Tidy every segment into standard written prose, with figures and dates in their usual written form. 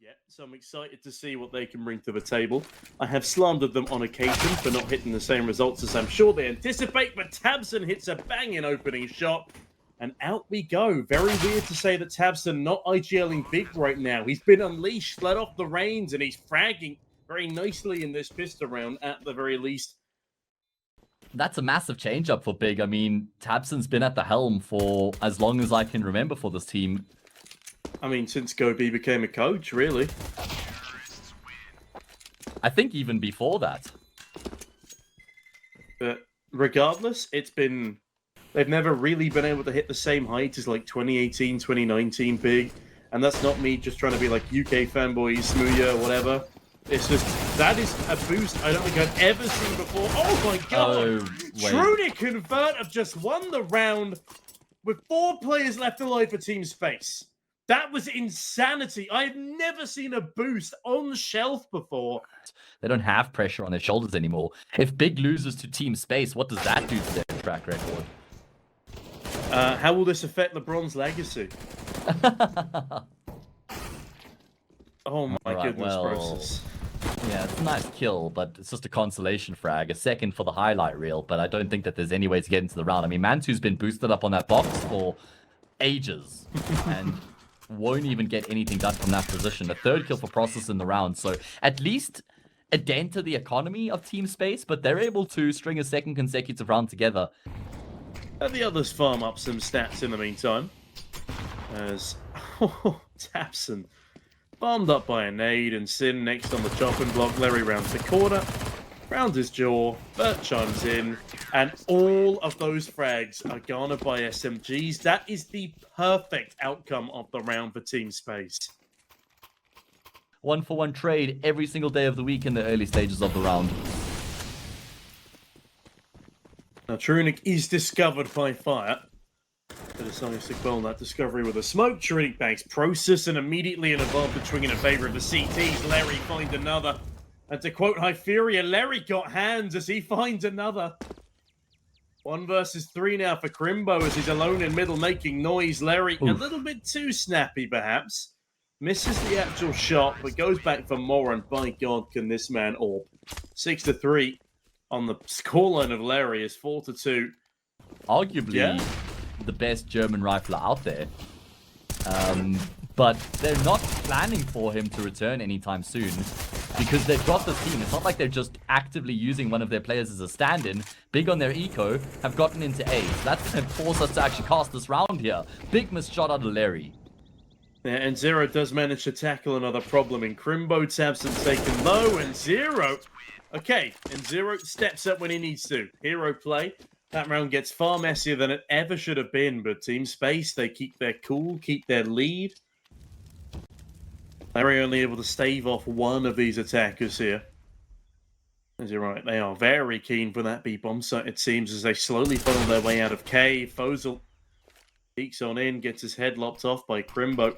yet, so I'm excited to see what they can bring to the table. I have slandered them on occasion for not hitting the same results as I'm sure they anticipate, but Tabson hits a banging opening shot, and out we go. Very weird to say that Tabson not IGLing big right now. He's been unleashed, let off the reins, and he's fragging very nicely in this pistol round at the very least. That's a massive change up for Big. I mean, Tabson's been at the helm for as long as I can remember for this team. I mean, since Gobi became a coach, really. I think even before that. But regardless, it's been... They've never really been able to hit the same height as like 2018, 2019 Big. And that's not me just trying to be like UK fanboy, Smooya, whatever. It's just, that is a boost I don't think I've ever seen before. Oh my god! Trunic Convert have just won the round with 4 players left alive for Team Space. That was insanity. I've never seen a boost on shelf before. They don't have pressure on their shoulders anymore. If Big loses to Team Space, what does that do to their track record? How will this affect LeBron's legacy? Oh my goodness, Process. Yeah, it's a nice kill, but it's just a consolation frag. A second for the highlight reel, but I don't think that there's any way to get into the round. I mean, Mantu's been boosted up on that box for ages and won't even get anything done from that position. A third kill for Process in the round, so at least a dent to the economy of Team Space, but they're able to string a second consecutive round together. And the others farm up some stats in the meantime. As Tapson bombed up by a nade, and Sin next on the chopping block. Larry rounds the corner, rounds his jaw, Bert chimes in, and all of those frags are garnered by SMGs. That is the perfect outcome of the round for Team Space. 1-for-1 trade every single day of the week in the early stages of the round. Now, Trunic is discovered by fire. But deciding to quell that discovery with a smoke. Trunic banks Process, and immediately an advantage swinging in favor of the CTs. Larry finds another. And to quote Hyperia, Larry got hands as he finds another. 1 versus 3 now for Crimbo as he's alone in middle making noise. Larry, a little bit too snappy perhaps. Misses the actual shot, but goes back for more, and by God, can this man AWP. 6-3 on the scoreline of Larry is 4-2. Arguably the best German rifler out there. But they're not planning for him to return anytime soon because they've got this team. It's not like they're just actively using one of their players as a stand-in. Big on their eco have gotten into A. So that's going to force us to actually cast this round here. Big missed shot out of Larry. Yeah, and Zero does manage to tackle another problem in Crimbo. Tabson taken low, and Zero... Okay, and Zero steps up when he needs to. Hero play. That round gets far messier than it ever should have been, but Team Space, they keep their cool, keep their lead. Larry only able to stave off one of these attackers here. As you're right, they are very keen for that B-bomb site, it seems, as they slowly funnel their way out of cave. Fozel peeks on in, gets his head lopped off by Crimbo.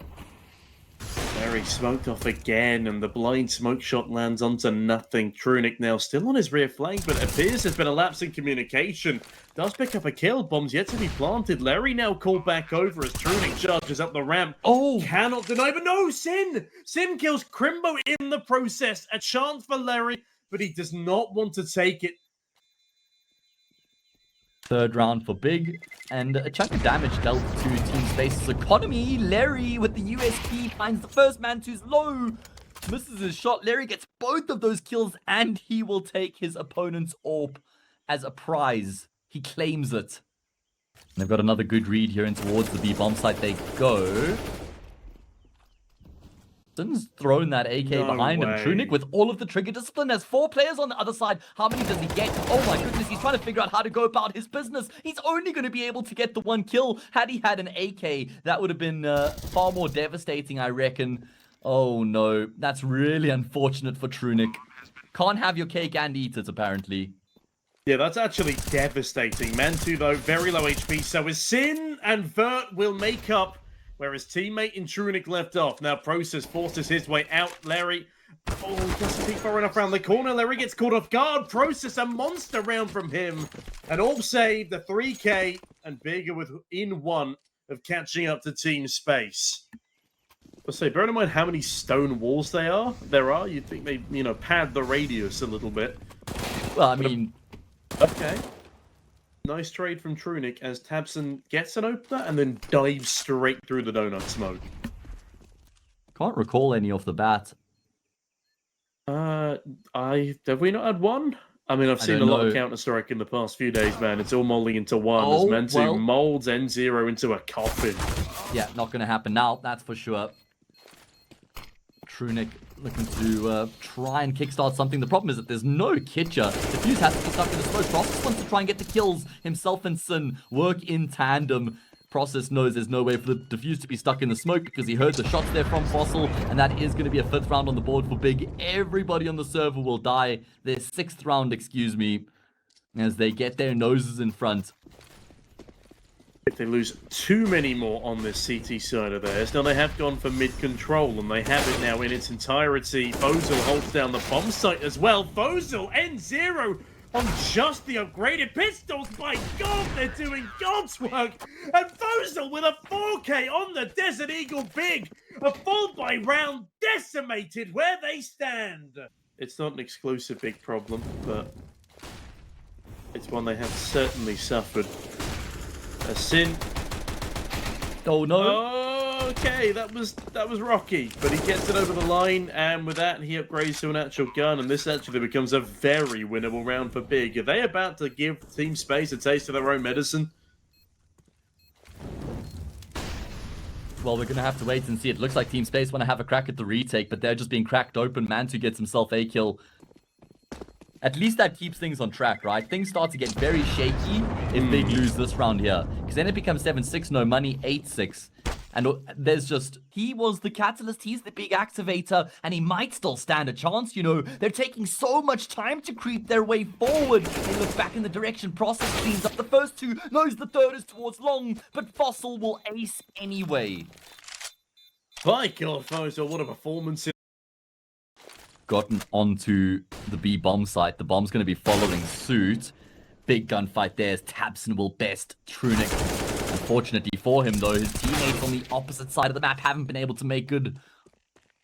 Larry smoked off again, and the blind smoke shot lands onto nothing. Trunic now still on his rear flank, but it appears there's been a lapse in communication. Does pick up a kill, bombs yet to be planted. Larry now called back over as Trunic charges up the ramp. Oh! Cannot deny, but no, Sin! Sin kills Crimbo in the process. A chance for Larry, but he does not want to take it. Third round for Big, and a chunk of damage dealt to Team Space's economy. Larry with the USP finds the first man too low. Misses his shot. Larry gets both of those kills, and he will take his opponent's AWP as a prize. He claims it. And they've got another good read here in towards the B-bomb site they go. Sin's thrown that AK behind him. Trunic with all of the trigger discipline. There's 4 players on the other side. How many does he get? Oh my goodness, he's trying to figure out how to go about his business. He's only going to be able to get the 1 kill. Had he had an AK, that would have been far more devastating, I reckon. Oh no, that's really unfortunate for Trunic. Can't have your cake and eat it, apparently. Yeah, that's actually devastating. Mantu, though, very low HP. So is Sin, and Vert will make up where his teammate in Trunic left off. Now Process forces his way out. Larry, doesn't peek far enough around the corner. Larry gets caught off guard. Process, a monster round from him. And all save the 3K, and Bigger within 1 of catching up to Team Space. I say, bear in mind how many stone walls there are. You'd think they, pad the radius a little bit. Well, I mean... Okay. Nice trade from Trunic as tabseN gets an opener and then dives straight through the donut smoke. Can't recall any off the bat. Have we not had one? I mean, I've seen a lot of Counter-Strike in the past few days, man. It's all molly into one as Mantu molds N0 into a coffin. Yeah, not going to happen now, that's for sure. Trunic looking to try and kickstart something. The problem is that there's no Kitcher. Defuse has to be stuck in the smoke. Process wants to try and get the kills. Himself and Sin work in tandem. Process knows there's no way for the Defuse to be stuck in the smoke because he heard the shots there from Fossil, and that is going to be a 5th round on the board for Big. Everybody on the server will die. Their 6th round, excuse me, as they get their noses in front. If they lose too many more on this CT side of theirs, now they have gone for mid-control, and they have it now in its entirety. Fozil holds down the bomb site as well. Fozil, N0 on just the upgraded pistols. My God, they're doing God's work. And Fozil with a 4K on the Desert Eagle Big. A fall by round decimated where they stand. It's not an exclusive Big problem, but it's one they have certainly suffered. A Sin. Oh no. Okay, that was rocky, but he gets it over the line, and with that he upgrades to an actual gun, and this actually becomes a very winnable round for Big. Are they about to give Team Space a taste of their own medicine? Well, we're going to have to wait and see. It looks like Team Space want to have a crack at the retake, but they're just being cracked open. Mantu gets himself a kill. At least that keeps things on track, right? Things start to get very shaky if Big lose this round here. Because then it becomes 7-6, no money, 8-6. And there's just... He was the catalyst, he's the big activator, and he might still stand a chance, They're taking so much time to creep their way forward. They look back in the direction. Process cleans up the first 2, knows the 3rd is towards long, but Fossil will ace anyway. My God, Fossil, what a performance. Gotten onto the B bomb site. The bomb's going to be following suit. Big gunfight there as tabseN will best Trunic. Unfortunately for him, though, his teammates on the opposite side of the map haven't been able to make good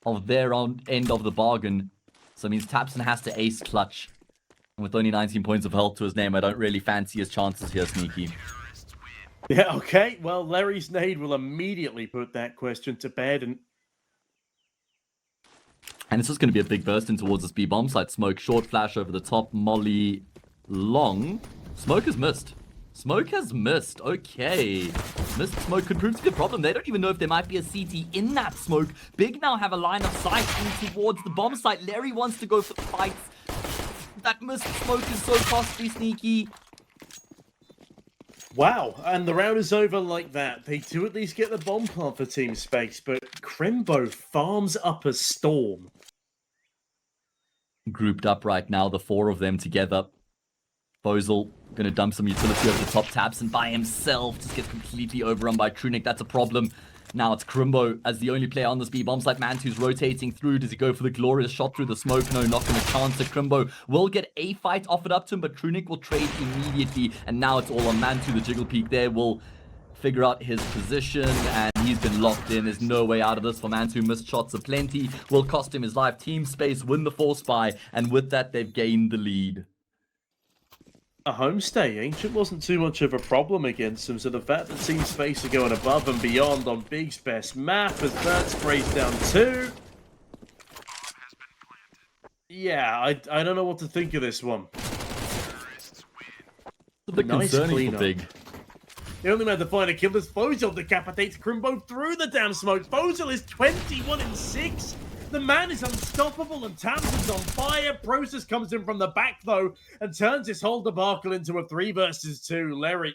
of their own end of the bargain. So it means tabseN has to ace clutch. And with only 19 points of health to his name, I don't really fancy his chances here, Sneaky. Yeah, okay. Well, Larry's nade will immediately put that question to bed, and it's just going to be a big burst in towards this B bomb site. Smoke, short flash over the top, molly, long. Smoke has missed. Smoke has missed. Okay. Missed smoke could prove to be a problem. They don't even know if there might be a CT in that smoke. Big now have a line of sight in towards the bomb site. Larry wants to go for the fights. That missed smoke is so costly, Sneaky. Wow, and the round is over like that. They do at least get the bomb plant for Team Space, but Crimbo farms up a storm. Grouped up right now, the 4 of them together. Fozil gonna dump some utility over the top. tabseN by himself just gets completely overrun by Trunic. That's a problem. Now it's Crimbo as the only player on this B bomb site. Mantu's rotating through. Does he go for the glorious shot through the smoke? No, not going to chance it. Crimbo will get a fight offered up to him, but Trunic will trade immediately. And now it's all on Mantu. The jiggle peak there will figure out his position, and he's been locked in. There's no way out of this for Mantu. Missed shots aplenty. Will cost him his life. Team Space win the force buy, and with that, they've gained the lead. A homestay. Ancient wasn't too much of a problem against them, so the fact that Team Space are going above and beyond on Big's best map as that sprays down 2. Yeah, I don't know what to think of this one. It's a bit concerning for Big. The only man to find a kill is Fozil decapitates Crimbo through the damn smoke. Fozil is 21-6. The man is unstoppable and tabseN's on fire. Process comes in from the back, though, and turns his whole debacle into a 3 versus 2. Larry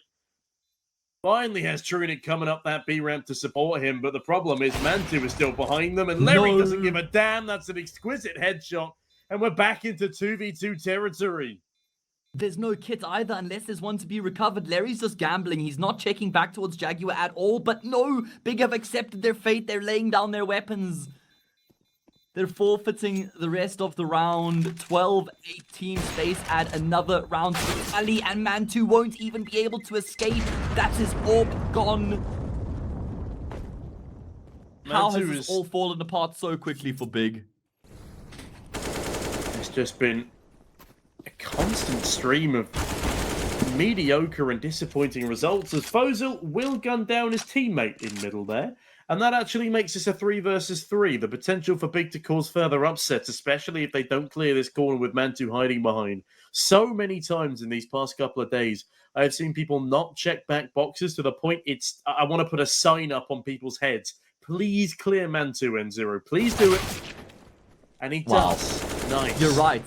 finally has Trunic coming up that B ramp to support him, but the problem is Mantu is still behind them, and Larry doesn't give a damn. That's an exquisite headshot, and we're back into 2v2 territory. There's no kit either unless there's one to be recovered. Larry's just gambling. He's not checking back towards Jaguar at all, but no, Big have accepted their fate. They're laying down their weapons. They're forfeiting the rest of the round. 12-18 Space add another round to tally, and Mantu won't even be able to escape. That's his orb gone. How has Mantu this all fallen apart so quickly for Big? It's just been a constant stream of mediocre and disappointing results as Fozil will gun down his teammate in middle there. And that actually makes this a 3 versus 3. The potential for Big to cause further upsets, especially if they don't clear this corner with Mantu hiding behind. So many times in these past couple of days, I have seen people not check back boxes to the point I want to put a sign up on people's heads. Please clear Mantu, N0. Please do it. And he does. Nice. You're right.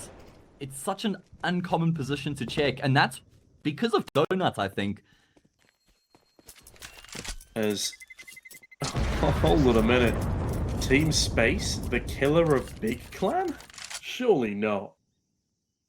It's such an uncommon position to check, and that's because of Donut, I think. Hold on a minute. Team Space, the killer of Big Clan? Surely not.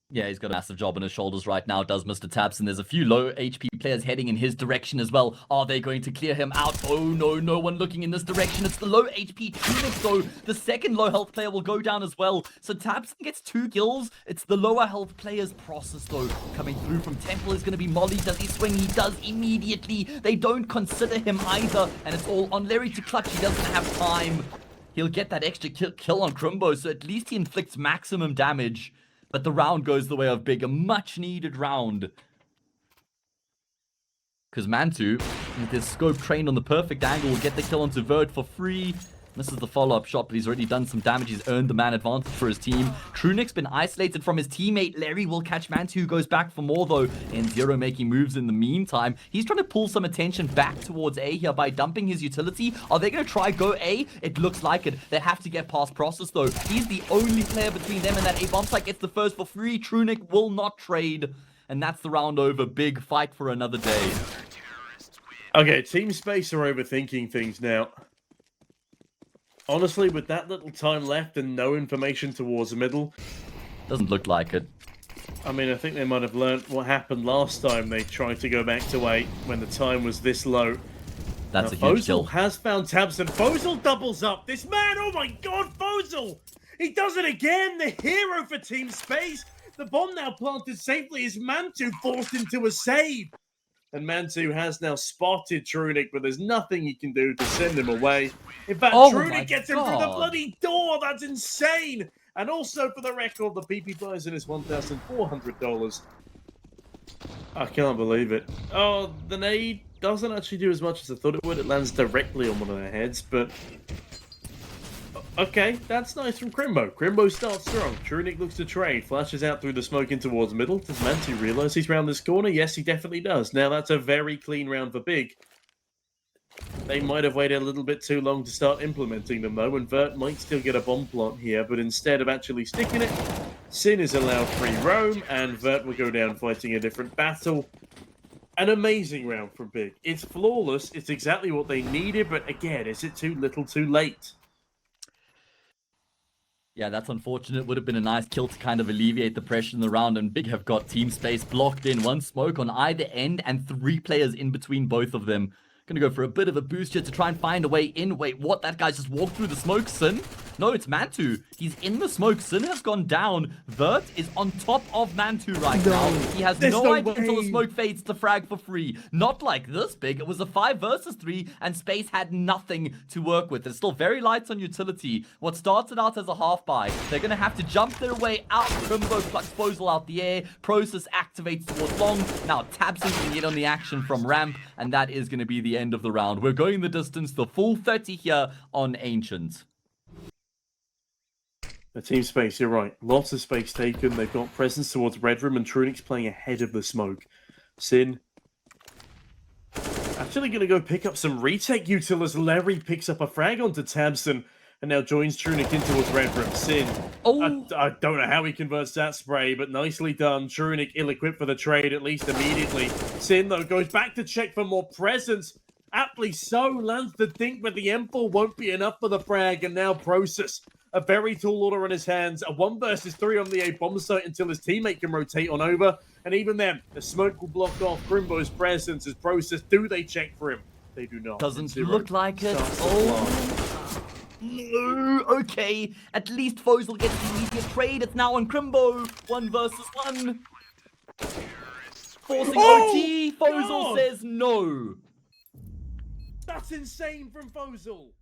Yeah, he's got a massive job on his shoulders right now, does Mr. Tabson. There's a few low HP players heading in his direction as well. Are they going to clear him out? Oh no, no one looking in this direction. It's the low HP Tunic, though. The second low health player will go down as well. So Tabson gets 2 kills. It's the lower health player's process, though. Coming through from Temple is going to be Molly. Does he swing? He does immediately. They don't consider him either. And it's all on Larry to clutch. He doesn't have time. He'll get that extra kill on Crimbo, so at least he inflicts maximum damage. But the round goes the way of Big, a much-needed round. Because Mantu, with his scope trained on the perfect angle, will get the kill onto Vert for free. Misses the follow-up shot, but he's already done some damage. He's earned the man advantage for his team. Trunic's been isolated from his teammate. Larry will catch Mantu, who goes back for more, though. N0 making moves in the meantime. He's trying to pull some attention back towards A here by dumping his utility. Are they going to try go A? It looks like it. They have to get past Process, though. He's the only player between them and that A bomb site gets the first for free. Trunic will not trade. And that's the round over. Big fight for another day. Okay, Team Space are overthinking things now. Honestly, with that little time left and no information towards the middle... Doesn't look like it. I mean, I think they might have learned what happened last time they tried to go back to 8 when the time was this low. That's a huge kill. Fozil has found Tabson. Fozil doubles up. This man, oh my god, Fozil! He does it again! The hero for Team Space! The bomb now planted safely as Mantu forced into a save. And Mantu has now spotted Trunic, but there's nothing he can do to send him away. In fact, Trunic gets him through the bloody door. That's insane. And also, for the record, the PP buys in is $1,400. I can't believe it. Oh, the nade doesn't actually do as much as I thought it would. It lands directly on one of their heads, but... Okay, that's nice from Crimbo. Crimbo starts strong. Trunic looks to trade, flashes out through the smoke in towards middle. Does Mantu realise he's round this corner? Yes, he definitely does. Now, that's a very clean round for Big. They might have waited a little bit too long to start implementing them, though, and Vert might still get a bomb plant here, but instead of actually sticking it, Sin is allowed free roam, and Vert will go down fighting a different battle. An amazing round from Big. It's flawless. It's exactly what they needed, but again, is it too little too late? Yeah, that's unfortunate. Would have been a nice kill to kind of alleviate the pressure in the round, and Big have got Team Space blocked in. 1 smoke on either end and 3 players in between both of them. Gonna go for a bit of a boost here to try and find a way in. Wait, what? That guy just walked through the smoke, Sin? No, it's Mantu. He's in the smoke. Sin has gone down. Vert is on top of Mantu right now. He has no idea until the smoke fades to frag for free. Not like this Big. It was a 5 versus 3, and Space had nothing to work with. It's still very light on utility. What started out as a half buy, they're gonna have to jump their way out. Crimbo plucks Fozil out the air. Process activates towards long. Now Tabson can get on the action from ramp, and that is gonna be the end of the round. We're going the distance, the full 30 here on Ancient. The Team Space, you're right. Lots of space taken. They've got presence towards Red Room, and Trunic's playing ahead of the smoke. Sin actually going to go pick up some retake util as Larry picks up a frag onto Tabson and now joins Trunic in towards Red Room. Sin, I don't know how he converts that spray, but nicely done. Trunic ill-equipped for the trade, at least immediately. Sin, though, goes back to check for more presence. Aptly so, lands the dink, but the M4 won't be enough for the frag, and now Process. A very tall order in his hands. A 1 versus 3 on the A bomb site until his teammate can rotate on over. And even then, the smoke will block off Crimbo's presence as Process. Do they check for him? They do not. Doesn't look like it. Oh, no. Okay. At least Fozil gets the immediate trade. It's now on Crimbo. 1 versus 1. Forcing OT. Fozil says no. That's insane from Fozil.